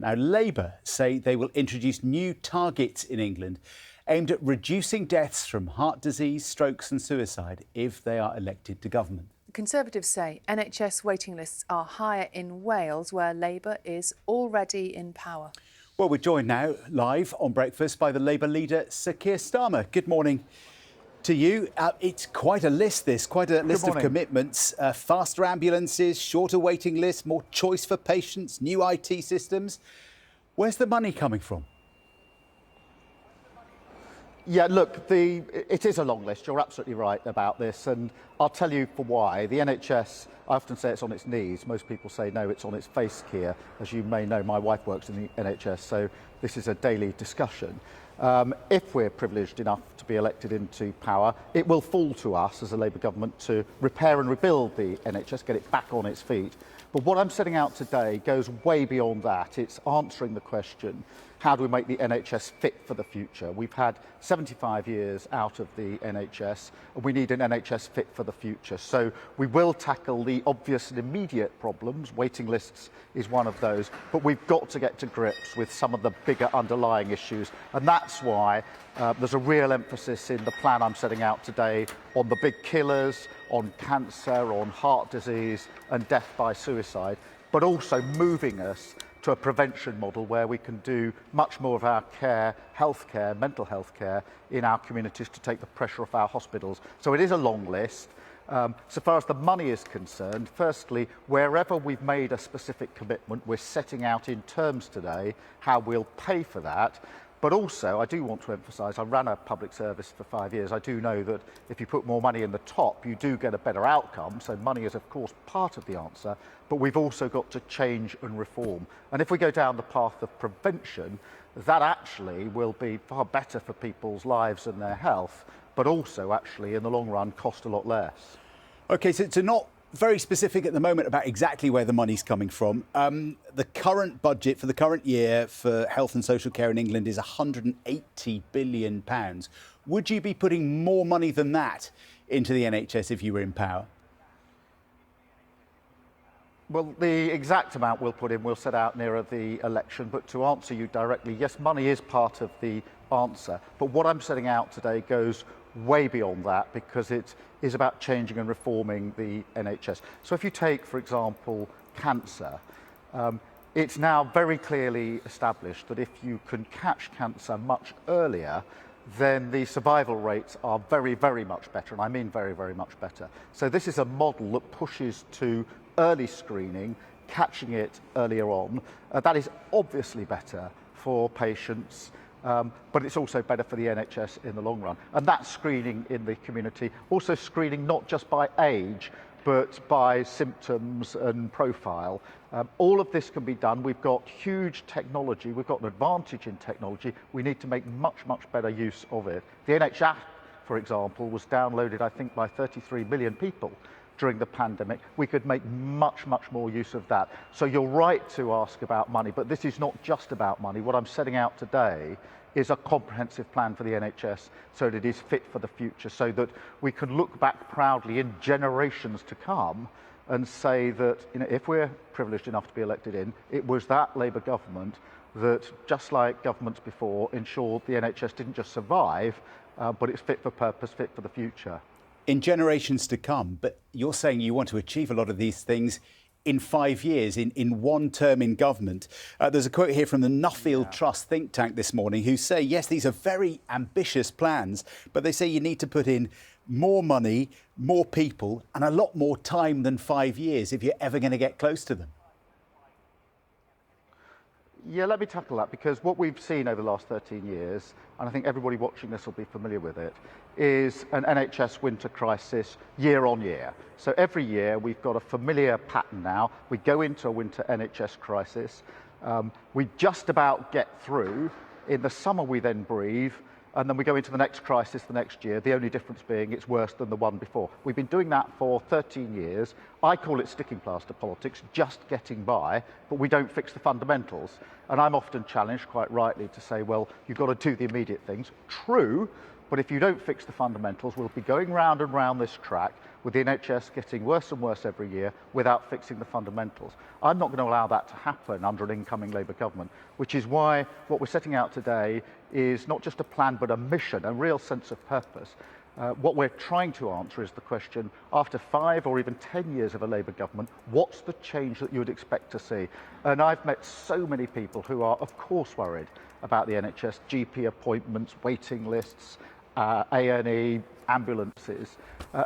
Now, Labour say they will introduce new targets in England aimed at reducing deaths from heart disease, strokes and suicide if they are elected to government. Conservatives say NHS waiting lists are higher in Wales, where Labour is already in power. Well, we're joined now live on Breakfast by the Labour leader, Sir Keir Starmer. Good morning to you. It's quite a list, quite a list of commitments. Faster ambulances, shorter waiting lists, more choice for patients, new IT systems. Where's the money coming from? Yeah, look, it is a long list. You're absolutely right about this, and I'll tell you for why. The NHS, I often say it's on its knees. Most people say, no, it's on its face, Keir. As you may know, my wife works in the NHS, so this is a daily discussion. If we're privileged enough to be elected into power, it will fall to us as a Labour government to repair and rebuild the NHS, get it back on its feet. But what I'm setting out today goes way beyond that. It's answering the question, how do we make the NHS fit for the future? We've had 75 years out of the NHS, and we need an NHS fit for the future. So we will tackle the obvious and immediate problems. Waiting lists is one of those, but we've got to get to grips with some of the bigger underlying issues. And that's why there's a real emphasis in the plan I'm setting out today on the big killers, on cancer, on heart disease and death by suicide, but also moving us to a prevention model where we can do much more of our care, healthcare, mental health care in our communities to take the pressure off our hospitals. So it is a long list. So far as the money is concerned, firstly, wherever we've made a specific commitment, we're setting out in terms today how we'll pay for that. But also, I do want to emphasise, I ran a public service for 5 years. I do know that if you put more money in the top, you do get a better outcome. So money is, of course, part of the answer. But we've also got to change and reform. And if we go down the path of prevention, that actually will be far better for people's lives and their health, but also actually, in the long run, cost a lot less. OK, so not very specific at the moment about exactly where the money's coming from. The current budget for the current year for health and social care in England is £180 billion. Would you be putting more money than that into the NHS if you were in power? Well, the exact amount we'll put in, we'll set out nearer the election. But to answer you directly, yes, money is part of the answer. But what I'm setting out today goes way beyond that, because it is about changing and reforming the NHS. So if you take, for example, cancer, it's now very clearly established that if you can catch cancer much earlier, then the survival rates are very, very much better. And I mean very, very much better. So this is a model that pushes to early screening, catching it earlier on. That is obviously better for patients, but it's also better for the NHS in the long run. And that's screening in the community, also screening not just by age, but by symptoms and profile. All of this can be done. We've got huge technology. We've got an advantage in technology. We need to make much, much better use of it. The NHS, for example, was downloaded, I think, by 33 million people during the pandemic. We could make much, much more use of that. So you're right to ask about money, but this is not just about money. What I'm setting out today is a comprehensive plan for the NHS so that it is fit for the future, so that we can look back proudly in generations to come and say that, you know, if we're privileged enough to be elected in, it was that Labour government that, just like governments before, ensured the NHS didn't just survive, but it's fit for purpose, fit for the future. In generations to come, but you're saying you want to achieve a lot of these things in 5 years, in one term in government. There's a quote here from the Nuffield Trust think tank this morning who say, yes, these are very ambitious plans, but they say you need to put in more money, more people and a lot more time than 5 years if you're ever going to get close to them. Yeah, let me tackle that, because what we've seen over the last 13 years, and I think everybody watching this will be familiar with it, is an NHS winter crisis year on year. So every year we've got a familiar pattern now. We go into a winter NHS crisis. We just about get through. In the summer we then breathe, and then we go into the next crisis the next year, the only difference being it's worse than the one before. We've been doing that for 13 years. I call it sticking plaster politics, just getting by, but we don't fix the fundamentals. And I'm often challenged, quite rightly, to say, well, you've got to do the immediate things. True, but if you don't fix the fundamentals, we'll be going round and round this track. with the NHS getting worse and worse every year without fixing the fundamentals. I'm not going to allow that to happen under an incoming Labour government, which is why what we're setting out today is not just a plan but a mission, a real sense of purpose. What we're trying to answer is the question, after 5 or even 10 years of a Labour government, what's the change that you would expect to see? And I've met so many people who are, of course, worried about the NHS, GP appointments, waiting lists, A&E, ambulances,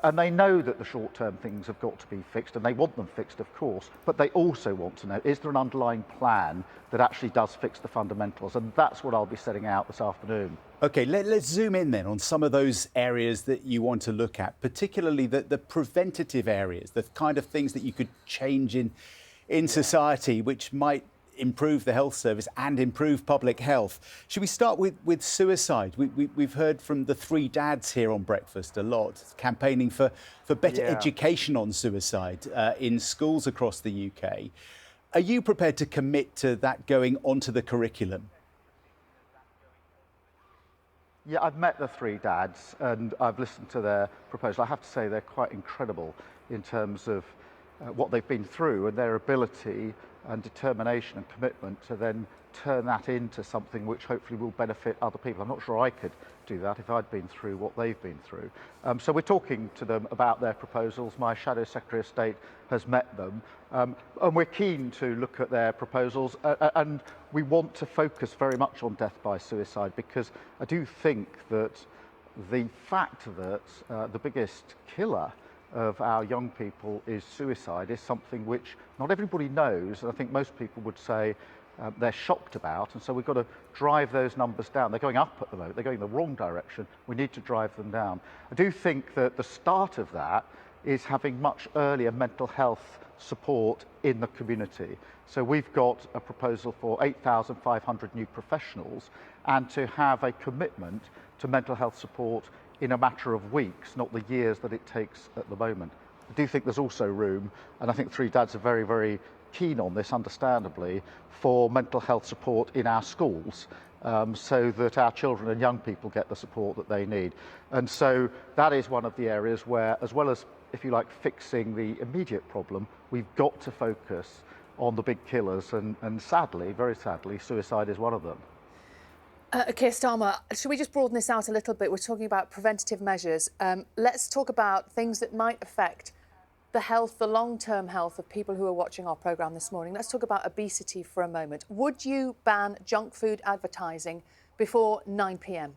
and they know that the short-term things have got to be fixed, and they want them fixed, of course, but they also want to know, is there an underlying plan that actually does fix the fundamentals? And that's what I'll be setting out this afternoon. OK, let's zoom in then on some of those areas that you want to look at, particularly the preventative areas, the kind of things that you could change in society which might improve the health service and improve public health. Should we start with suicide? We've heard from the three dads here on Breakfast a lot, campaigning for better education on suicide in schools across the UK. Are you prepared to commit to that going onto the curriculum? Yeah, I've met the three dads and I've listened to their proposal. I have to say they're quite incredible in terms of what they've been through and their ability and determination and commitment to then turn that into something which hopefully will benefit other people. I'm not sure I could do that if I'd been through what they've been through. So we're talking to them about their proposals. My Shadow Secretary of State has met them. And we're keen to look at their proposals and we want to focus very much on death by suicide, because I do think that the fact that the biggest killer of our young people is suicide is something which not everybody knows, and I think most people would say they're shocked about, and so we've got to drive those numbers down. They're going up at the moment, they're going in the wrong direction. We need to drive them down. I do think that the start of that is having much earlier mental health support in the community. So we've got a proposal for 8,500 new professionals and to have a commitment to mental health support in a matter of weeks, not the years that it takes at the moment. I do think there's also room, and I think Three Dads are very, very keen on this, understandably, for mental health support in our schools, so that our children and young people get the support that they need. And so that is one of the areas where, as well as, if you like, fixing the immediate problem, we've got to focus on the big killers, and sadly, very sadly, suicide is one of them. Keir Starmer, should we just broaden this out a little bit? We're talking about preventative measures. Let's talk about things that might affect the health, the long-term health of people who are watching our programme this morning. Let's talk about obesity for a moment. Would you ban junk food advertising before 9 p.m?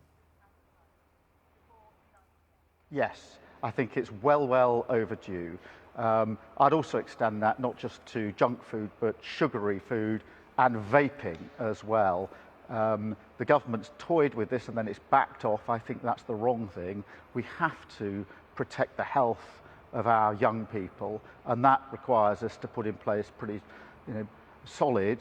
Yes, I think it's well overdue. I'd also extend that not just to junk food, but sugary food and vaping as well. The government's toyed with this and then it's backed off. I think that's the wrong thing. We have to protect the health of our young people, and that requires us to put in place pretty solid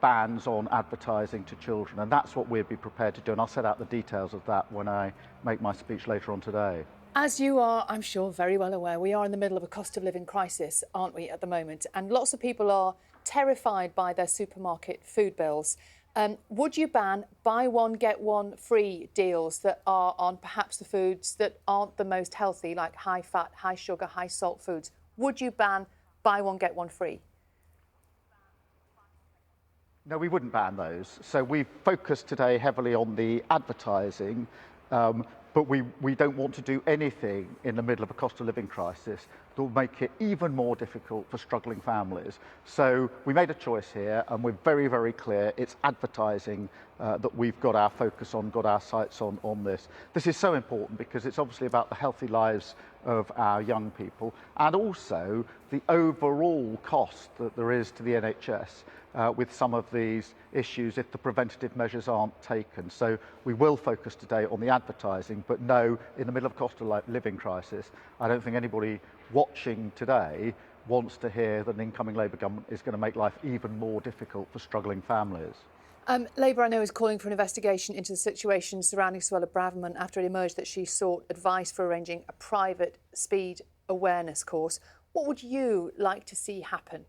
bans on advertising to children, and that's what we'd be prepared to do, and I'll set out the details of that when I make my speech later on today. As you are, I'm sure, very well aware, we are in the middle of a cost of living crisis, aren't we, at the moment? And lots of people are terrified by their supermarket food bills. Would you ban buy one, get one free deals that are on perhaps the foods that aren't the most healthy, like high fat, high sugar, high salt foods? Would you ban buy one, get one free? No, we wouldn't ban those. So we've focused today heavily on the advertising, but we don't want to do anything in the middle of a cost of living crisis that will make it even more difficult for struggling families. So we made a choice here, and we're very, very clear it's advertising that we've got our focus on, got our sights on this. This is so important because it's obviously about the healthy lives of our young people and also the overall cost that there is to the NHS with some of these issues if the preventative measures aren't taken. So we will focus today on the advertising, but no, in the middle of a cost of living crisis, I don't think anybody watching today wants to hear that an incoming Labour government is going to make life even more difficult for struggling families. Labour, I know, is calling for an investigation into the situation surrounding Suella Braverman after it emerged that she sought advice for arranging a private speed awareness course. What would you like to see happen?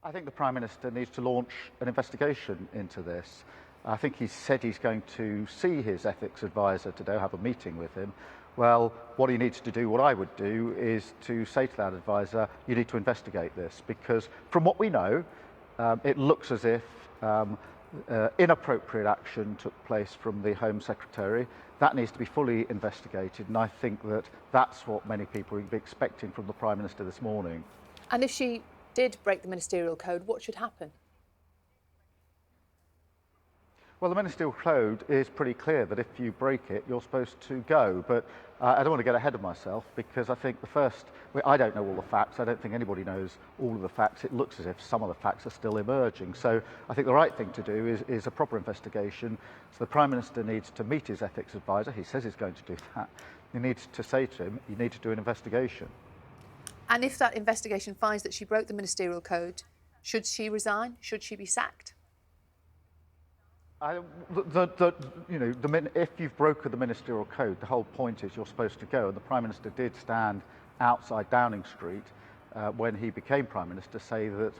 I think the Prime Minister needs to launch an investigation into this. I think he's said he's going to see his ethics advisor today, have a meeting with him. Well, what he needs to do, what I would do, is to say to that advisor, you need to investigate this, because from what we know, it looks as if inappropriate action took place from the Home Secretary. That needs to be fully investigated, and I think that that's what many people will be expecting from the Prime Minister this morning. And if she did break the ministerial code, what should happen? Well, the ministerial code is pretty clear that if you break it, you're supposed to go. But I don't want to get ahead of myself, because I think I don't know all the facts. I don't think anybody knows all of the facts. It looks as if some of the facts are still emerging. So I think the right thing to do is a proper investigation. So the Prime Minister needs to meet his ethics advisor. He says he's going to do that. He needs to say to him, you need to do an investigation. And if that investigation finds that she broke the ministerial code, should she resign? Should she be sacked? If you've broken the ministerial code, the whole point is you're supposed to go. And the Prime Minister did stand outside Downing Street when he became Prime Minister, say that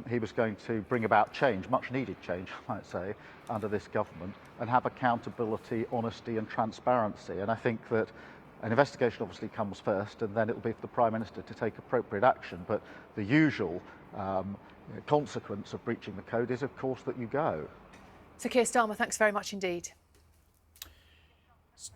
he was going to bring about change, much needed change, I might say, under this government, and have accountability, honesty and transparency. And I think that an investigation obviously comes first, and then it will be for the Prime Minister to take appropriate action. But the usual consequence of breaching the code is, of course, that you go. So Keir Starmer, thanks very much indeed.